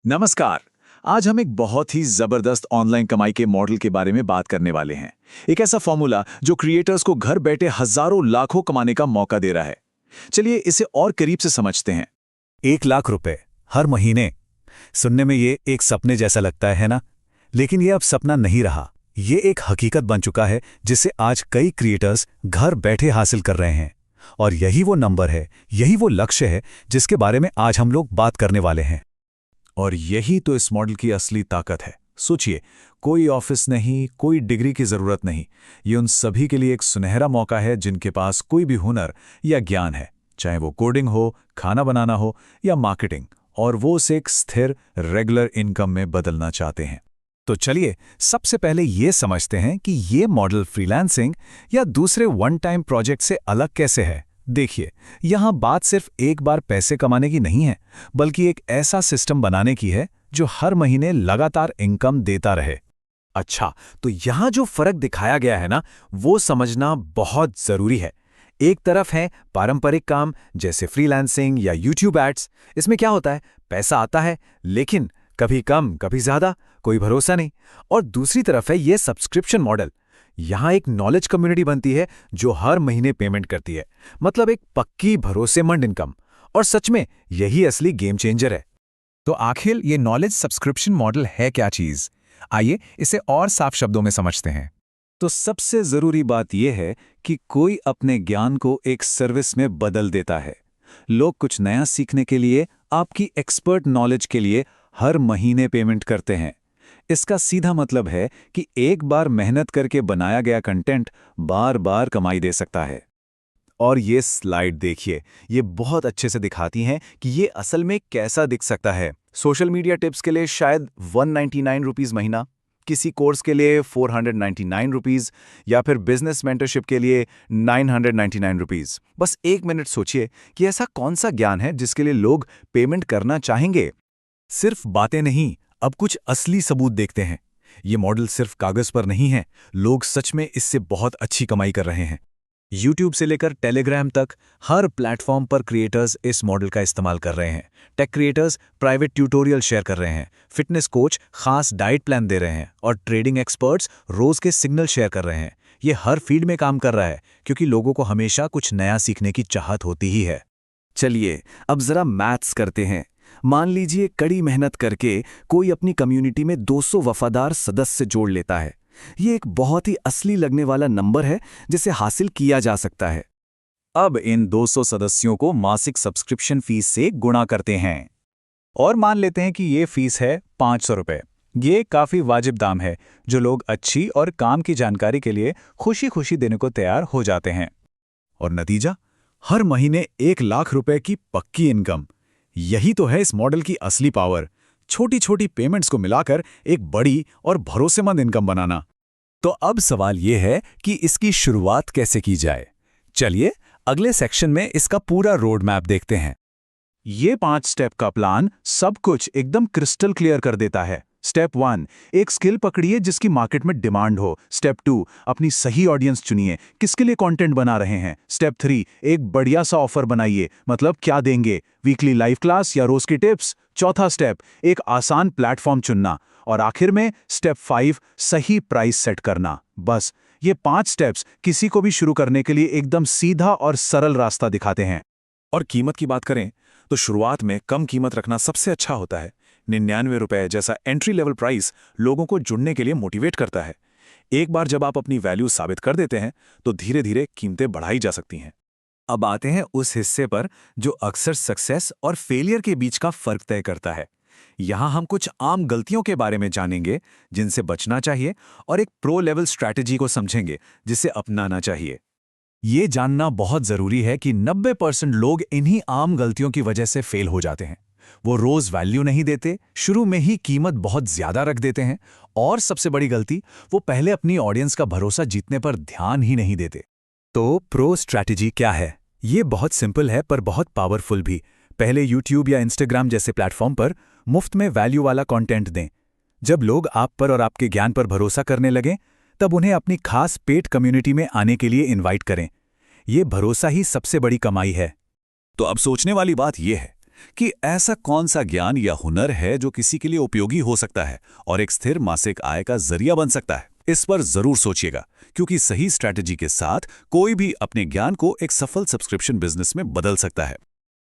नमस्कार। आज हम एक बहुत ही जबरदस्त ऑनलाइन कमाई के मॉडल के बारे में बात करने वाले हैं। एक ऐसा फॉर्मूला जो क्रिएटर्स को घर बैठे हजारों लाखों कमाने का मौका दे रहा है। चलिए इसे और करीब से समझते हैं। 1 लाख रुपए हर महीने। सुनने में ये एक सपने जैसा लगता है ना? लेकिन ये अब सपना नहीं रहा। ये एक हकीकत बन चुका है जिसे आज कई क्रिएटर्स घर बैठे हासिल कर रहे हैं। और यही वो नंबर है, यही वो लक्ष्य है जिसके बारे में आज हम लोग बात करने वाले हैं। और यही तो इस मॉडल की असली ताकत है। सोचिए, कोई ऑफिस नहीं, कोई डिग्री की जरूरत नहीं। ये उन सभी के लिए एक सुनहरा मौका है जिनके पास कोई भी हुनर या ज्ञान है, चाहे वो कोडिंग हो, खाना बनाना हो या मार्केटिंग, और वो उसे एक स्थिर रेगुलर इनकम में बदलना चाहते हैं। तो चलिए सबसे पहले ये समझते हैं कि ये मॉडल फ्रीलांसिंग या दूसरे वन टाइम प्रोजेक्ट से अलग कैसे है। देखिए, यहाँ बात सिर्फ एक बार पैसे कमाने की नहीं है, बल्कि एक ऐसा सिस्टम बनाने की है जो हर महीने लगातार इनकम देता रहे। अच्छा, तो यहाँ जो फर्क दिखाया गया है ना, वो समझना बहुत जरूरी है। एक तरफ है पारंपरिक काम जैसे फ्रीलांसिंग या यूट्यूब एड्स। इसमें क्या होता है, पैसा आता है लेकिन कभी कम कभी ज्यादा, कोई भरोसा नहीं। और दूसरी तरफ है ये सब्सक्रिप्शन मॉडल। यहाँ एक नॉलेज कम्युनिटी बनती है जो हर महीने पेमेंट करती है, मतलब एक पक्की भरोसेमंद इनकम। और सच में यही असली गेम चेंजर है। तो आखिर ये नॉलेज सब्सक्रिप्शन मॉडल है क्या चीज? आइए इसे और साफ शब्दों में समझते हैं। तो सबसे जरूरी बात यह है कि कोई अपने ज्ञान को एक सर्विस में बदल देता है। लोग कुछ नया सीखने के लिए, आपकी एक्सपर्ट नॉलेज के लिए हर महीने पेमेंट करते हैं। इसका सीधा मतलब है कि एक बार मेहनत करके बनाया गया कंटेंट बार बार कमाई दे सकता है। और ये स्लाइड देखिए, ये बहुत अच्छे से दिखाती हैं कि ये असल में कैसा दिख सकता है। सोशल मीडिया टिप्स के लिए शायद 199 रुपीज़ महीना, किसी कोर्स के लिए 499 रुपीज़, या फिर बिजनेस मेंटरशिप के लिए 999 रुपीज़। बस एक मिनट सोचिए कि ऐसा कौन सा ज्ञान है जिसके लिए लोग पेमेंट करना चाहेंगे। सिर्फ बातें नहीं, अब कुछ असली सबूत देखते हैं। ये मॉडल सिर्फ कागज पर नहीं है, लोग सच में इससे बहुत अच्छी कमाई कर रहे हैं। यूट्यूब से लेकर टेलीग्राम तक हर प्लेटफॉर्म पर क्रिएटर्स इस मॉडल का इस्तेमाल कर रहे हैं। Tech creators private tutorial share कर रहे हैं, फिटनेस कोच खास डाइट प्लान दे रहे हैं, और ट्रेडिंग एक्सपर्ट्स रोज के सिग्नल शेयर कर रहे हैं। ये हर फील्ड में काम कर रहा है क्योंकि लोगों को हमेशा कुछ नया सीखने की चाहत होती ही है। चलिए अब जरा मैथ्स करते हैं। मान लीजिए कड़ी मेहनत करके कोई अपनी कम्युनिटी में 200 वफादार सदस्य जोड़ लेता है। ये एक बहुत ही असली लगने वाला नंबर है जिसे हासिल किया जा सकता है। अब इन 200 सदस्यों को मासिक सब्सक्रिप्शन फीस से गुणा करते हैं और मान लेते हैं कि ये फीस है 500 रुपए। ये काफी वाजिब दाम है जो लोग अच्छी और काम की जानकारी के लिए खुशी खुशी देने को तैयार हो जाते हैं। और नतीजा, हर महीने 1 लाख रुपए की पक्की इनकम। यही तो है इस मॉडल की असली पावर, छोटी छोटी पेमेंट्स को मिलाकर एक बड़ी और भरोसेमंद इनकम बनाना। तो अब सवाल यह है कि इसकी शुरुआत कैसे की जाए। चलिए अगले सेक्शन में इसका पूरा रोड मैप देखते हैं। ये 5 स्टेप का प्लान सब कुछ एकदम क्रिस्टल क्लियर कर देता है। स्टेप 1, एक स्किल पकड़िए जिसकी मार्केट में डिमांड हो। स्टेप 2, अपनी सही ऑडियंस चुनिए, किसके लिए कंटेंट बना रहे हैं। स्टेप 3, एक बढ़िया सा ऑफर बनाइए, मतलब क्या देंगे, वीकली लाइव क्लास या रोज की टिप्स। चौथा स्टेप, एक आसान प्लेटफॉर्म चुनना। और आखिर में स्टेप 5, सही प्राइस सेट करना। बस ये 5 स्टेप्स किसी को भी शुरू करने के लिए एकदम सीधा और सरल रास्ता दिखाते हैं। और कीमत की बात करें तो शुरुआत में कम कीमत रखना सबसे अच्छा होता है। 99 रुपए जैसा एंट्री लेवल प्राइस लोगों को जुड़ने के लिए मोटिवेट करता है। एक बार जब आप अपनी वैल्यू साबित कर देते हैं तो धीरे धीरे कीमतें बढ़ाई जा सकती हैं। अब आते हैं उस हिस्से पर जो अक्सर सक्सेस और फेलियर के बीच का फर्क तय करता है। यहाँ हम कुछ आम गलतियों के बारे में जानेंगे जिनसे बचना चाहिए, और एक प्रो लेवल स्ट्रैटेजी को समझेंगे जिसे अपनाना चाहिए। ये जानना बहुत जरूरी है कि 90% लोग इन्हीं आम गलतियों की वजह से फेल हो जाते हैं। वो रोज वैल्यू नहीं देते, शुरू में ही कीमत बहुत ज्यादा रख देते हैं, और सबसे बड़ी गलती, वो पहले अपनी ऑडियंस का भरोसा जीतने पर ध्यान ही नहीं देते। तो प्रो स्ट्रैटेजी क्या है? ये बहुत सिंपल है पर बहुत पावरफुल भी। पहले यूट्यूब या इंस्टाग्राम जैसे प्लेटफॉर्म पर मुफ्त में वैल्यू वाला कंटेंट दें। जब लोग आप पर और आपके ज्ञान पर भरोसा करने लगें, तब उन्हें अपनी खास पेड कम्युनिटी में आने के लिए इनवाइट करें। ये भरोसा ही सबसे बड़ी कमाई है। तो अब सोचने वाली बात यह है कि ऐसा कौन सा ज्ञान या हुनर है जो किसी के लिए उपयोगी हो सकता है और एक स्थिर मासिक आय का जरिया बन सकता है। इस पर जरूर सोचिएगा, क्योंकि सही स्ट्रैटेजी के साथ कोई भी अपने ज्ञान को एक सफल सब्सक्रिप्शन बिजनेस में बदल सकता है।